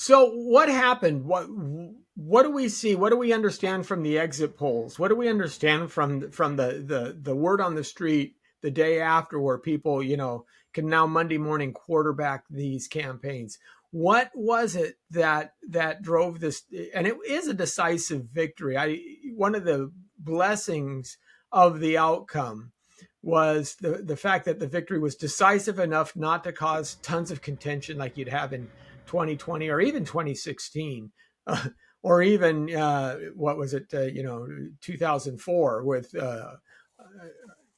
So what happened? What do we see? What do we understand from the exit polls? What do we understand from the word on the street the day after, where people, can now Monday morning quarterback these campaigns? What was it that drove this? And it is a decisive victory. One of the blessings of the outcome was the fact that the victory was decisive enough not to cause tons of contention like you'd have in 2020 or even 2016, or even what was it, 2004 with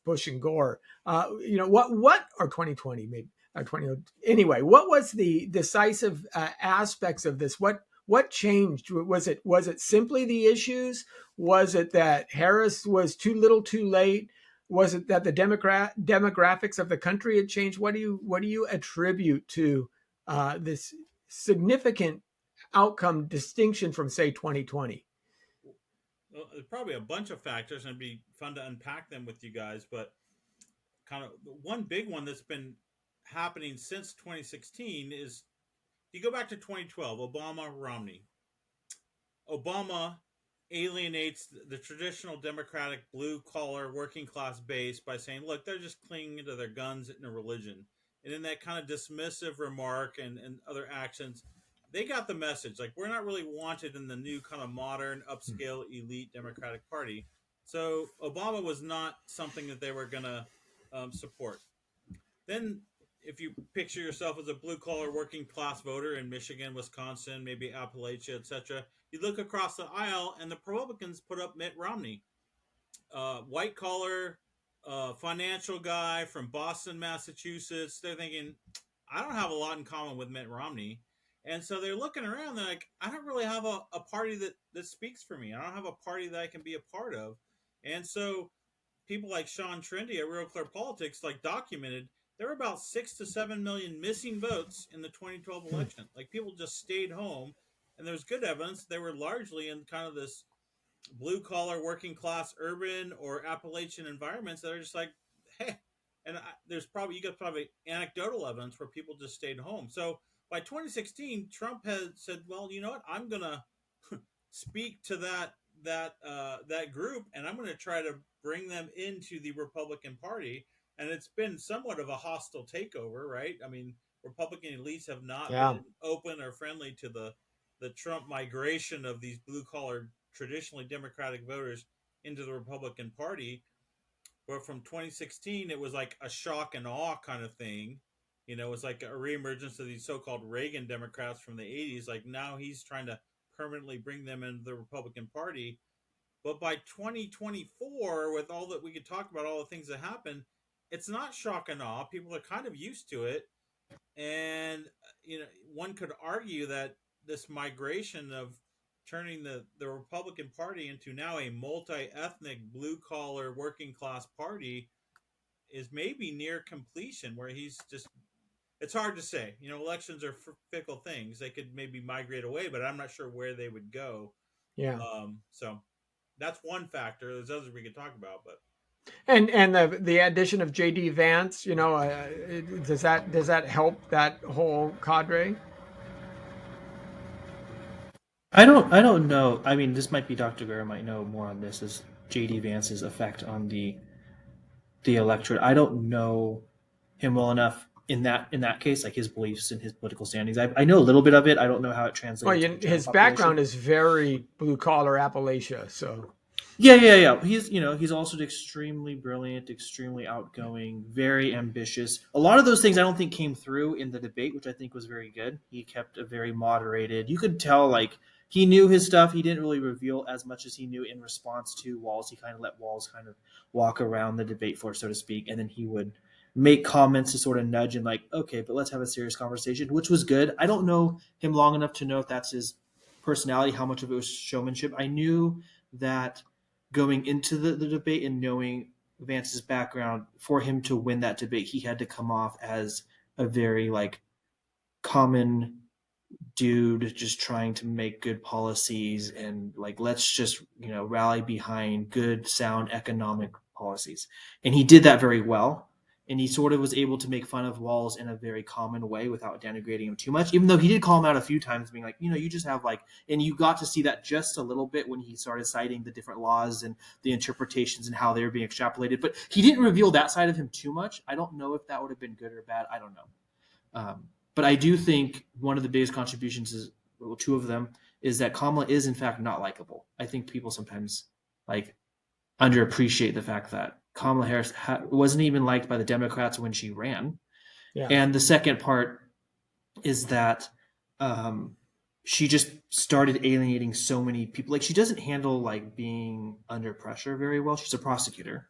Bush and Gore. What or 2020 maybe, 20. Anyway, what was the decisive aspects of this? What changed? Was it simply the issues? Was it that Harris was too little, too late? Was it that the demographics of the country had changed? What do you attribute to this significant outcome distinction from, say, 2020? Well, there's probably a bunch of factors, and it'd be fun to unpack them with you guys. But kind of one big one that's been happening since 2016 is you go back to 2012, Obama Romney. Obama alienates the traditional Democratic blue collar working class base by saying, look, they're just clinging to their guns and their religion. And in that kind of dismissive remark and other actions, they got the message like, we're not really wanted in the new kind of modern, upscale, elite Democratic Party. So Obama was not something that they were going to support. Then, if you picture yourself as a blue collar working class voter in Michigan, Wisconsin, maybe Appalachia, etc., you look across the aisle and the Republicans put up Mitt Romney, white collar, financial guy from Boston, Massachusetts. They're thinking, I don't have a lot in common with Mitt Romney. And so they're looking around, they're like, I don't really have a party that speaks for me. I don't have a party that I can be a part of. And so people like Sean Trinity at Real Clear Politics like documented there were about 6 to 7 million missing votes in the 2012 election. Like people just stayed home, and there's good evidence they were largely in kind of this blue collar, working class, urban or Appalachian environments that are just like, hey. And there's probably you got probably anecdotal evidence where people just stayed home. So by 2016, Trump had said, well, you know what, I'm gonna speak to that group, and I'm going to try to bring them into the Republican Party. And it's been somewhat of a hostile takeover, right? I mean, Republican elites have not Yeah. been open or friendly to the Trump migration of these blue collar, traditionally Democratic voters into the Republican Party. But from 2016, it was like a shock and awe kind of thing. It was like a reemergence of these so-called Reagan Democrats from the 80s. Like now he's trying to permanently bring them into the Republican Party. But by 2024, with all that we could talk about, all the things that happen, it's not shock and awe. People are kind of used to it. And, one could argue that this migration of turning the Republican Party into now a multi ethnic, blue collar, working class party is maybe near completion, where he's just it's hard to say. Elections are fickle things. They could maybe migrate away, but I'm not sure where they would go. Yeah. So that's one factor. There's others we could talk about, but And the addition of JD Vance, does that help that whole cadre? I don't know. I mean, this might be Dr. Guerra might know more on this as JD Vance's effect on the electorate. I don't know him well enough in that case, like his beliefs and his political standings. I know a little bit of it. I don't know how it Well, translated to the general his background population. is very blue collar Appalachia, so Yeah. He's also extremely brilliant, extremely outgoing, very ambitious. A lot of those things I don't think came through in the debate, which I think was very good. He kept a very moderated. You could tell like he knew his stuff. He didn't really reveal as much as he knew in response to Walz. He kind of let Walz kind of walk around the debate floor, so to speak, and then he would make comments to sort of nudge and like, okay, but let's have a serious conversation, which was good. I don't know him long enough to know if that's his personality, how much of it was showmanship. I knew that going into the debate and knowing Vance's background, for him to win that debate, he had to come off as a very like common dude just trying to make good policies and like let's just rally behind good sound economic policies, and he did that very well. and he sort of was able to make fun of Walz in a very common way without denigrating him too much, even though he did call him out a few times, being like, you just have like, and you got to see that just a little bit when he started citing the different laws and the interpretations and how they were being extrapolated, but he didn't reveal that side of him too much. I don't know if that would have been good or bad. I don't know. But I do think one of the biggest contributions is, well, two of them, is that Kamala is in fact not likable. I think people sometimes like underappreciate the fact that Kamala Harris wasn't even liked by the Democrats when she ran. Yeah. And the second part is that she just started alienating so many people. Like, she doesn't handle like being under pressure very well. She's a prosecutor,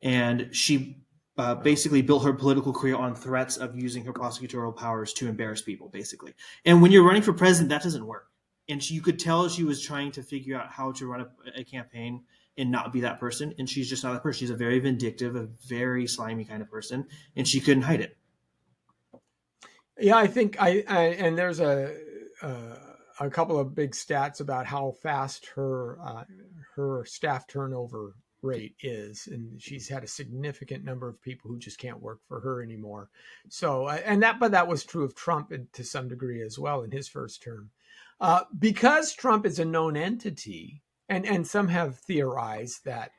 and she basically built her political career on threats of using her prosecutorial powers to embarrass people, basically. And when you're running for president, that doesn't work. And you could tell she was trying to figure out how to run a campaign and not be that person. And she's just not that person. She's a very vindictive, a very slimy kind of person, and she couldn't hide it. Yeah, I think and there's a couple of big stats about how fast her staff turnover rate is, and she's had a significant number of people who just can't work for her anymore. So, but that was true of Trump to some degree as well in his first term, because Trump is a known entity, and some have theorized that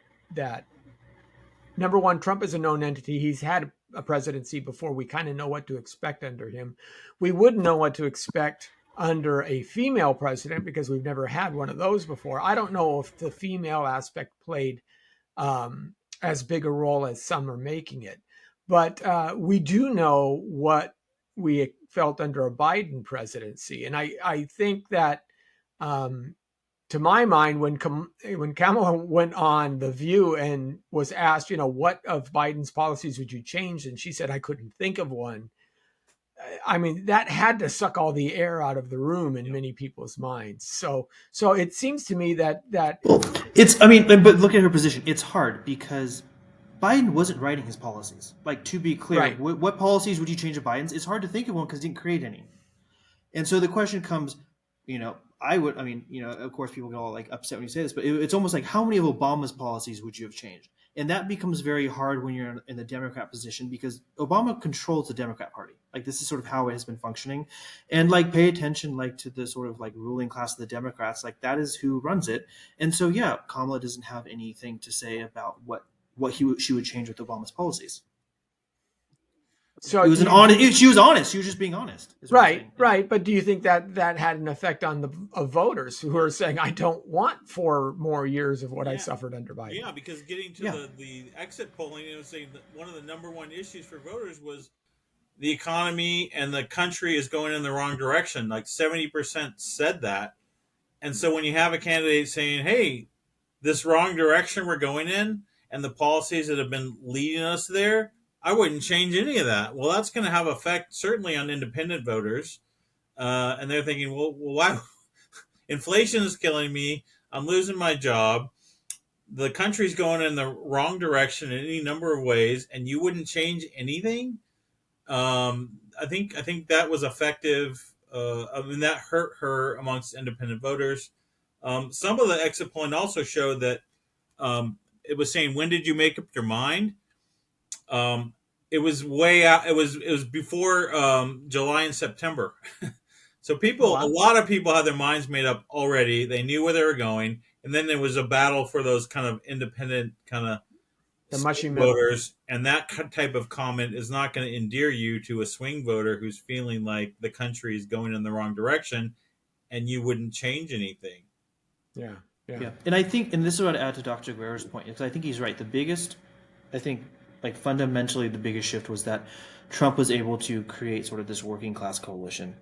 number one, Trump is a known entity. He's had a presidency before. We kind of know what to expect under him. We wouldn't know what to expect under a female president because we've never had one of those before. I don't know if the female aspect played as big a role as some are making it, but we do know what we felt under a Biden presidency. And I think that, to my mind, when Kamala went on The View and was asked, what of Biden's policies would you change? And she said, I couldn't think of one. I mean, that had to suck all the air out of the room in many people's minds. So it seems to me that but look at her position. It's hard because Biden wasn't writing his policies. Like, to be clear, right. What policies would you change of Biden's? It's hard to think of one because he didn't create any. And so the question comes, of course people get all like upset when you say this, but it's almost like, how many of Obama's policies would you have changed? And that becomes very hard when you're in the Democrat position, because Obama controls the Democrat Party. Like, this is sort of how it has been functioning. And like, pay attention like to the sort of like ruling class of the Democrats, like that is who runs it. And so, yeah, Kamala doesn't have anything to say about what she would change with Obama's policies. So she was honest. She was just being honest. Right. But do you think that had an effect on the voters who are saying, I don't want 4 more years of what I suffered under Biden? Yeah, because getting to the exit polling, it was saying that one of the number one issues for voters was the economy and the country is going in the wrong direction. Like 70% said that. And so when you have a candidate saying, hey, this wrong direction we're going in and the policies that have been leading us there, I wouldn't change any of that. Well, that's going to have effect certainly on independent voters. And they're thinking, well, why? Inflation is killing me. I'm losing my job. The country's going in the wrong direction in any number of ways, and you wouldn't change anything. I think that was effective. That hurt her amongst independent voters. Some of the exit polling also showed that it was saying, when did you make up your mind? It was way out. It was before July and September. So a lot of people had their minds made up already. They knew where they were going. And then there was a battle for those kind of independent kind of the mushy voters. And that type of comment is not going to endear you to a swing voter who's feeling like the country is going in the wrong direction and you wouldn't change anything. Yeah. And I think, and this is what I add to Dr. Guerrero's point, because I think he's right. The biggest, I think, like fundamentally the biggest shift was that Trump was able to create sort of this working class coalition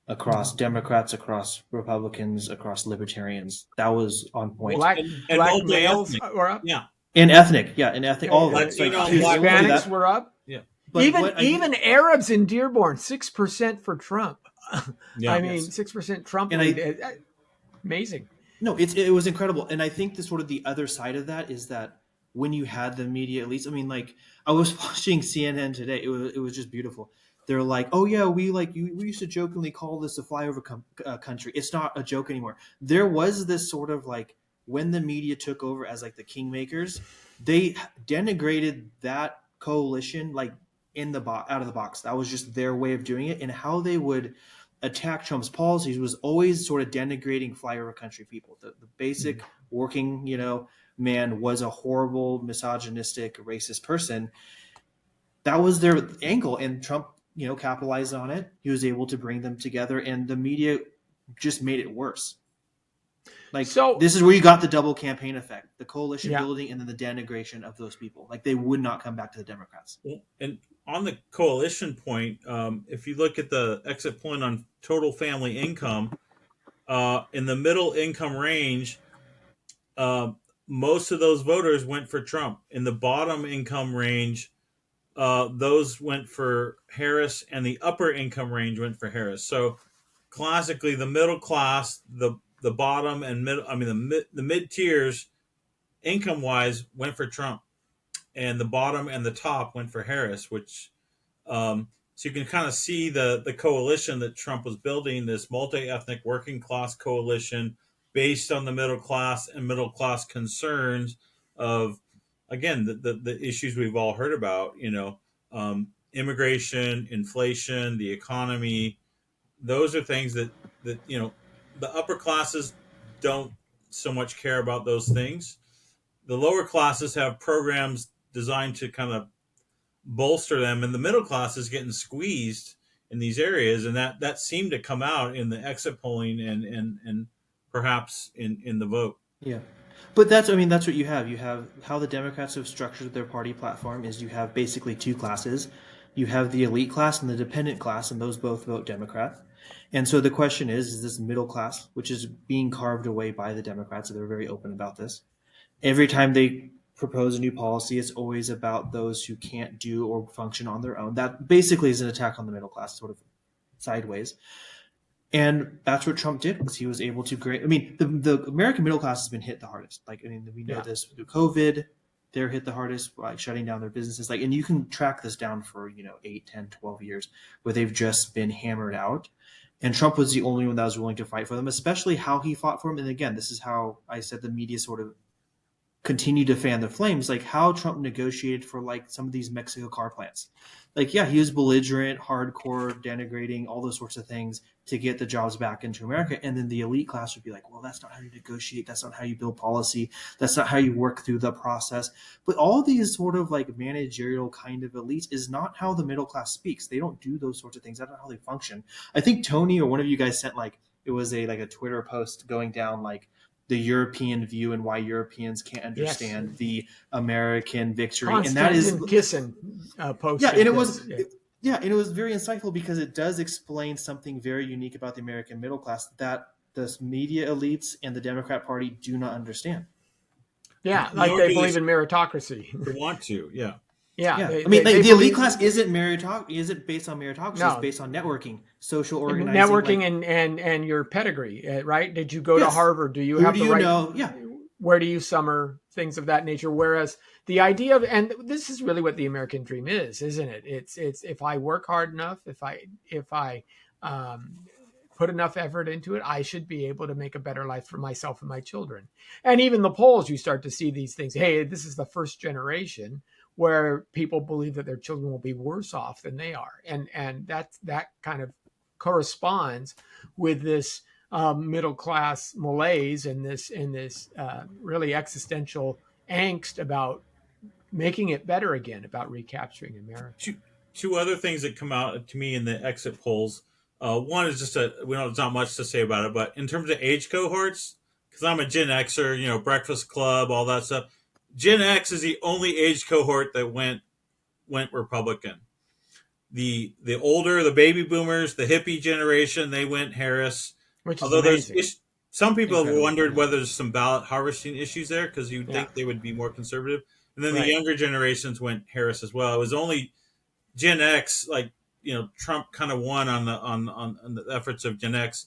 across Democrats, across Republicans, across libertarians. That was on point. Black males were up. Yeah. And ethnic. All of it. Hispanics were up. Yeah. But even Arabs in Dearborn, 6% for Trump. Yeah. I mean, 6% Trump. Amazing. No, it was incredible. And I think the other side of that is that when you had the media, at least, I mean, like, I was watching CNN today. It was just beautiful. They're like, oh yeah, we used to jokingly call this a flyover country. It's not a joke anymore. There was this sort of like, when the media took over as like the kingmakers, they denigrated that coalition, like out of the box. That was just their way of doing it, and how they would attack Trump's policies was always sort of denigrating flyover country people. The basic working, man was a horrible, misogynistic, racist person. That was their angle, and Trump, capitalized on it. He was able to bring them together, and the media just made it worse. Like, So this is where you got the double campaign effect, the coalition yeah, building, and then the denigration of those people. Like, they would not come back to the Democrats. And on the coalition point, if you look at the exit polling on total family income, in the middle income range, most of those voters went for Trump. In the bottom income range, those went for Harris, and the upper income range went for Harris. So classically, the middle class, the bottom and middle, the mid tiers, income wise, went for Trump, and the bottom and the top went for Harris. Which, so you can kind of see the coalition that Trump was building, this multi ethnic working class coalition based on the middle class and middle class concerns of, again, the issues we've all heard about, immigration, inflation, the economy. Those are things that the upper classes don't so much care about those things. The lower classes have programs designed to kind of bolster them, and the middle class is getting squeezed in these areas, and that seemed to come out in the exit polling and perhaps in the vote. Yeah. But that's what you have. You have how the Democrats have structured their party platform is you have basically two classes. You have the elite class and the dependent class, and those both vote Democrat. And so the question is this middle class, which is being carved away by the Democrats, so they're very open about this. Every time they propose a new policy, it's always about those who can't do or function on their own. That basically is an attack on the middle class, sort of sideways. And that's what Trump did, was he was able to create. The American middle class has been hit the hardest. We know this through COVID. They're hit the hardest by shutting down their businesses. And you can track this down for 8, 10, 12 years where they've just been hammered out. And Trump was the only one that was willing to fight for them, especially how he fought for them. And again, this is how I said the media sort of continue to fan the flames, like how Trump negotiated for some of these Mexico car plants. He was belligerent, hardcore, denigrating, all those sorts of things to get the jobs back into America. And then the elite class would be like, well, that's not how you negotiate. That's not how you build policy. That's not how you work through the process. But all these sort of managerial kind of elites is not how the middle class speaks. They don't do those sorts of things. That's not how they function. I think Tony or one of you guys sent it was a Twitter post going down the European view and why Europeans can't understand the American victory. Konstantin And that is Kisin posted. yeah, and it was and it was very insightful because it does explain something very unique about the American middle class that the media elites and the Democrat Party do not understand. Yeah, Nor they do believe in meritocracy. They want to, yeah. Yeah, the elite class isn't based on meritocracy. No. It's based on networking, social organizing, networking, and your pedigree, right? Did you go to Harvard? Do you have the right? Yeah. Where do you summer? Things of that nature. Whereas the idea of, and this is really what the American dream is, isn't it? It's if I work hard enough, if I put enough effort into it, I should be able to make a better life for myself and my children. And even the polls, you start to see these things. Hey, this is the first generation where people believe that their children will be worse off than they are. And that kind of corresponds with this middle class malaise and this really existential angst about making it better again, about recapturing America. Two other things that come out to me in the exit polls. One is there's not much to say about it, but in terms of age cohorts, because I'm a Gen Xer, Breakfast Club, all that stuff. Gen X is the only age cohort that went Republican. The older, the baby boomers, the hippie generation, they went Harris. Which is Although amazing. some people have wondered whether there's some ballot harvesting issues there because you'd think they would be more conservative. And then the younger generations went Harris as well. It was only Gen X, Trump kind of won on the efforts of Gen X,